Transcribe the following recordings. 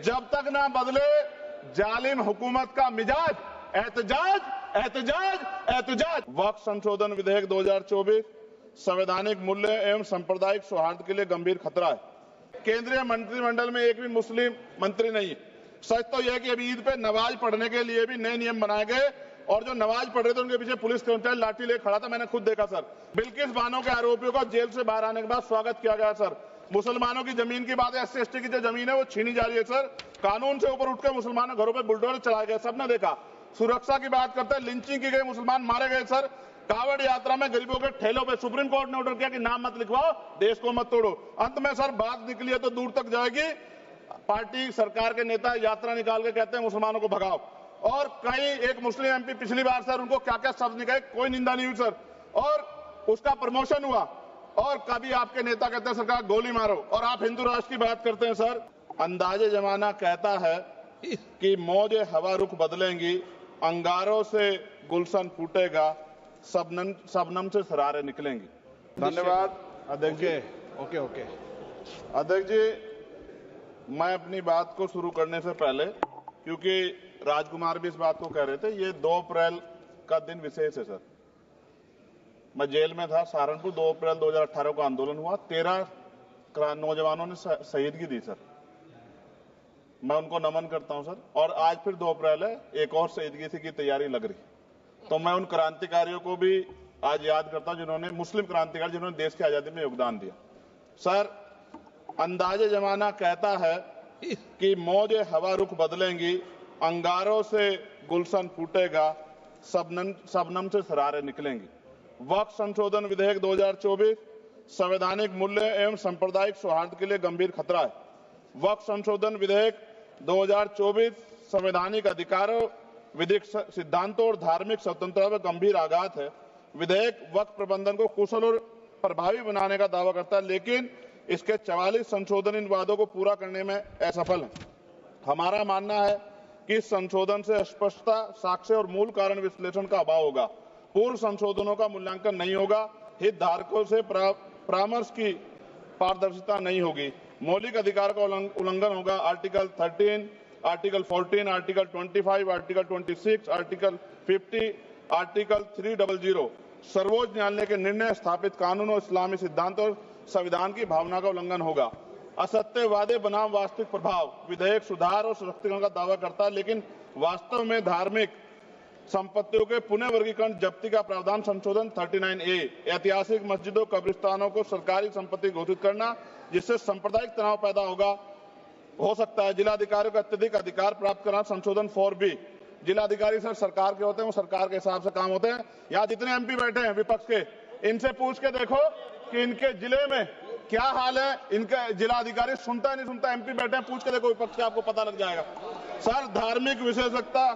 जब तक ना बदले जालिम हुकूमत का मिजाज, एहतजाज एहतजाज एहतजाज। वक्फ संशोधन विधेयक 2024 संवैधानिक मूल्य एवं सांप्रदायिक सौहार्द के लिए गंभीर खतरा है। केंद्रीय मंत्रिमंडल में एक भी मुस्लिम मंत्री नहीं। सच तो यह है कि अभी ईद पे नमाज पढ़ने के लिए भी नए नियम बनाए गए और जो नमाज पढ़ रहे थे उनके पीछे पुलिस कर्मचारी लाठी लेकर खड़ा था, मैंने खुद देखा सर। बिल्किस बानो के आरोपियों का जेल से बाहर आने के बाद स्वागत किया गया सर। मुसलमानों की जमीन की बात है, SC/ST की जो जमीन है वो छीनी जा रही है सर। कानून से ऊपर उठकर मुसलमानों घरों पर बुलडोजर चलाए गए, सबने देखा। सुरक्षा की बात करते हैं, लिंचिंग की गई, मुसलमान मारे गए सर। कावड़ यात्रा में गरीबों के ठेलों पे सुप्रीम कोर्ट ने ऑर्डर किया कि नाम मत लिखवाओ, देश को मत तोड़ो। अंत में सर बात निकली है तो दूर तक जाएगी। पार्टी सरकार के नेता यात्रा निकाल के कहते हैं मुसलमानों को भगाओ, और कई एक मुस्लिम MP पिछली बार सर उनको क्या क्या शब्द निकले, कोई निंदा नहीं हुई सर, और उसका प्रमोशन हुआ। और कभी आपके नेता कहते हैं सरकार गोली मारो, और आप हिंदू राष्ट्र की बात करते हैं सर। अंदाजे जमाना कहता है कि मौजे हवा रुख बदलेंगी, अंगारों से गुलशन फूटेगा, शबनम से सरारे निकलेंगी। धन्यवाद अध्यक्ष जी। ओके अध्यक्ष जी, मैं अपनी बात को शुरू करने से पहले, क्योंकि राजकुमार भी इस बात को कह रहे थे, ये 2 अप्रैल का दिन विशेष है सर। मैं जेल में था सहारनपुर, 2 अप्रैल 2018 को आंदोलन हुआ, 13 नौजवानों ने शहीदगी दी सर। मैं उनको नमन करता हूं सर। और आज फिर 2 अप्रैल है, एक और शहीदगी की तैयारी लग रही। तो मैं उन क्रांतिकारियों को भी आज याद करता हूं जिन्होंने, मुस्लिम क्रांतिकारी जिन्होंने देश की आजादी में योगदान दिया। सर, अंदाजे जमाना कहता है कि मौजे हवा रुख बदलेंगी, अंगारों से गुलशन फूटेगा, शबनम से सरारे निकलेंगी। वक्फ संशोधन विधेयक 2024 संवैधानिक मूल्य एवं सांप्रदायिक सौहार्द के लिए गंभीर खतरा है। वक्फ संशोधन विधेयक 2024 संवैधानिक अधिकारों, विधिक सिद्धांतों और धार्मिक स्वतंत्रता पर गंभीर आघात है। विधेयक वक्फ प्रबंधन को कुशल और प्रभावी बनाने का दावा करता है, लेकिन इसके 44 संशोधन इन वादों को पूरा करने में असफल है। हमारा मानना है कि इस संशोधन से स्पष्टता, साक्ष्य और मूल कारण विश्लेषण का अभाव होगा। पूर्व संशोधनों का मूल्यांकन नहीं होगा, हितधारकों से परामर्श की पारदर्शिता नहीं होगी, मौलिक अधिकार का उल्लंघन होगा। Article 13, article 14, article 25, article 26, article 50, article 300 सर्वोच्च न्यायालय के निर्णय, स्थापित कानून और इस्लामी सिद्धांत और संविधान की भावना का उल्लंघन होगा। असत्य वादे बनाम वास्तविक प्रभाव, विधेयक सुधार और सशक्तिकरण का दावा करता है, लेकिन वास्तव में धार्मिक संपत्तियों के पुनः वर्गीकरण, जब्ती का प्रावधान संशोधन 39A, ऐतिहासिक मस्जिदों, कब्रिस्तानों को सरकारी संपत्ति घोषित करना, जिससे सांप्रदायिक तनाव पैदा हो सकता है। जिलाधिकारियों को अत्यधिक अधिकार प्राप्त करना, संशोधन 4B। जिलाधिकारी सर सरकार के होते हैं, वो सरकार के हिसाब से काम होते हैं। यहाँ जितने MP बैठे हैं विपक्ष के, इनसे पूछ के देखो कि इनके जिले में क्या हाल है। इनका जिलाधिकारी सुनता नहीं सुनता, MP बैठे हैं, पूछ के देखो विपक्ष के, आपको पता लग जाएगा। सर, धार्मिक विशेषज्ञता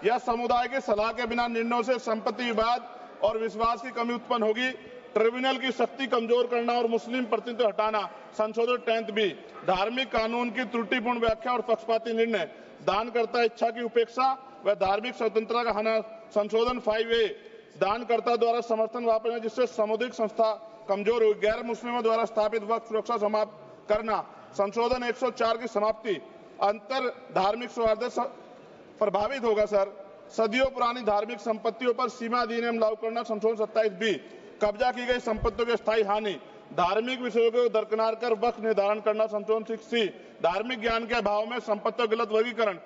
या समुदाय की सलाह के बिना निर्णयों से संपत्ति विवाद और विश्वास की कमी उत्पन्न होगी। ट्रिब्यूनल की शक्ति कमजोर करना और मुस्लिम प्रतिनिधित्व हटाना, संशोधन 10B। धार्मिक कानून की त्रुटिपूर्ण व्याख्या और पक्षपाती निर्णय, दानकर्ता इच्छा की उपेक्षा व धार्मिक स्वतंत्रता का हनन, संशोधन 5A। दानकर्ता द्वारा समर्थन वापस, जिससे सामुदायिक संस्था कमजोर हुई। गैर मुस्लिमों द्वारा स्थापित वक्फ सुरक्षा समाप्त करना, संशोधन 104 की समाप्ति। अंतर धार्मिक सौहार्द प्रभावित होगा सर। सदियों पुरानी धार्मिक संपत्तियों पर सीमा अधिनियम लागू करना, संशोधन 27B। कब्जा की गई संपत्तियों की स्थायी हानि, धार्मिक विषयों को दरकिनार कर वक्फ निर्धारण करना, संशोधन 6C। धार्मिक ज्ञान के अभाव में संपत्तियों गलत वर्गीकरण,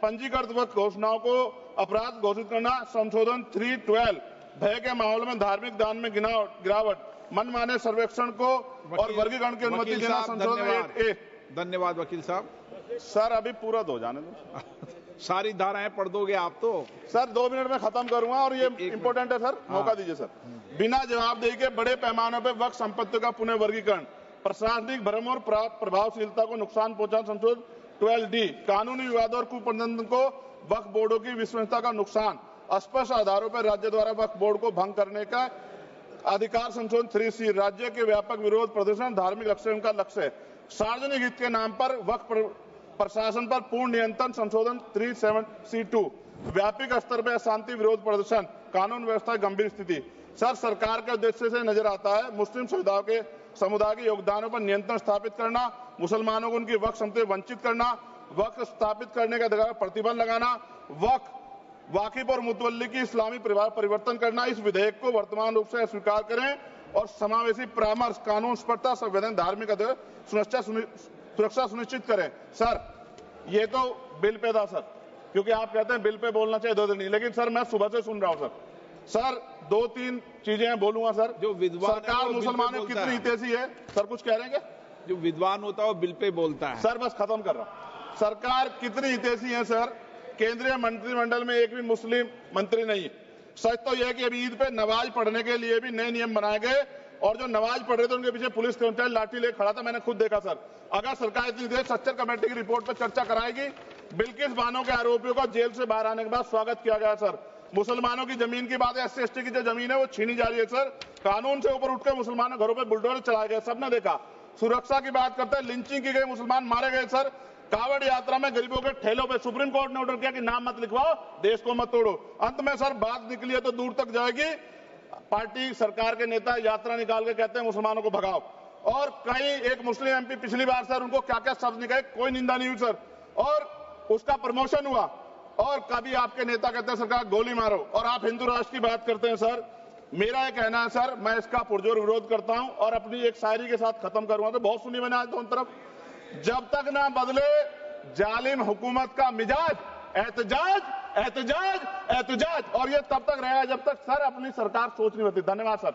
पंजीकृत वक्फ घोषणाओं को अपराध घोषित करना, संशोधन 312। भय के माहौल में धार्मिक दान में गिरावट, मनमाने सर्वेक्षण को और वर्गीकरण की अनुमति देना, संशोधन 8A। धन्यवाद वकील साहब। सर, अभी पूरा दो जाने दो। सारी धाराएं पढ़ दोगे आप तो? सर, 2 मिनट में खत्म करूंगा, और ये इंपॉर्टेंट है सर, मौका दीजिए सर। बिना जवाबदेही के बड़े पैमाने पर वक्फ संपत्तियों का पुनः वर्गीकरण, प्रशासनिक भ्रम और प्रभावशीलता को नुकसान पहुंचाना, संशोधन 12D। कानूनी विवादों और कुप्रबंधन को वक्फ बोर्डों की विश्वसनीयता का नुकसान, अस्पष्ट आधारों पर राज्य द्वारा वक्फ बोर्ड को भंग करने का अधिकार, संशोधन 3C। राज्य के व्यापक विरोध प्रदर्शन, धार्मिक लक्ष्य का लक्ष्य, सार्वजनिक हित के नाम पर वक्फ प्रशासन पर पूर्ण नियंत्रण, संशोधन 37C2। व्यापक स्तर पर अशांति विरोध प्रदर्शन, कानून व्यवस्था की गंभीर स्थिति। सर, सरकार के उद्देश्य से नजर आता है मुस्लिम समुदाय के योगदानों पर नियंत्रण स्थापित करना, मुसलमानों को उनकी वक्फ संपत्ति वंचित करना, वक्फ स्थापित करने का अधिकार प्रतिबंध लगाना, वाकिफ और मुतवल्ली की इस्लामी परिवर्तन करना। इस विधेयक को वर्तमान रूप से स्वीकार करें और समावेशी परामर्श, कानून स्पष्टता, संवैधानिक धार्मिक सुरक्षा सुनिश्चित करें। सर, ये तो बिल पे था सर, क्योंकि आप कहते हैं बिल पे बोलना चाहिए 2 दिन नहीं, लेकिन सर मैं सुबह से सुन रहा हूं सर 2-3 चीजें बोलूंगा सर। जो विद्वान सरकार मुसलमानों की कितनी हितैषी है सर, कुछ कह रहे हैं क्या? जो विद्वान होता है वो बिल पे बोलता है। सर बस खत्म कर रहा हूं। सरकार कितनी हितैषी है सर? केंद्रीय मंत्रिमंडल में एक भी मुस्लिम मंत्री नहीं है। सच तो यह है कि अभी ईद पे नमाज पढ़ने के लिए भी नए नियम बनाए गए और जो नमाज पढ़ रहे थे उनके पीछे पुलिस कर्मचारी लाठी लेकर खड़ा था, मैंने खुद देखा सर। अगर सरकार इतनी देर सच्चर कमेटी की रिपोर्ट पर चर्चा कराएगी, बिल्किस बानो के आरोपियों का जेल से बाहर आने के बाद स्वागत किया गया सर। मुसलमानों की जमीन की बात है, SC/ST की जो जमीन है वो छीनी जा रही है सर। कानून से ऊपर उठकर मुसलमानों घरों पर बुलडोजर चलाए गए, सबने देखा। सुरक्षा की बात करते हैं, लिंचिंग की गई, मुसलमान मारे गए सर। कावड़ यात्रा में गरीबों के ठेलों पे सुप्रीम कोर्ट ने ऑर्डर किया कि नाम मत लिखवाओ, देश को मत तोड़ो। अंत में सर बात निकली है तो दूर तक जाएगी। पार्टी सरकार के नेता यात्रा निकाल के कहते हैं मुसलमानों को भगाओ, और कई एक मुस्लिम MP पिछली बार सर उनको क्या क्या शब्द निकले, कोई निंदा नहीं हुई सर, और उसका प्रमोशन हुआ। और कभी आपके नेता कहते हैं सरकार गोली मारो, और आप हिंदू राष्ट्र की बात करते हैं सर। मेरा यह कहना है सर, मैं इसका पुरजोर विरोध करता हूं और अपनी एक शायरी के साथ खत्म करूंगा। तो बहुत सुनी मैंने आज दोनों तरफ, जब तक ना बदले जालिम हुकूमत का मिजाज, एहतजाज एहतजाज एहतजाज, और ये तब तक रहेगा जब तक सर अपनी सरकार सोच नहीं होती। धन्यवाद सर।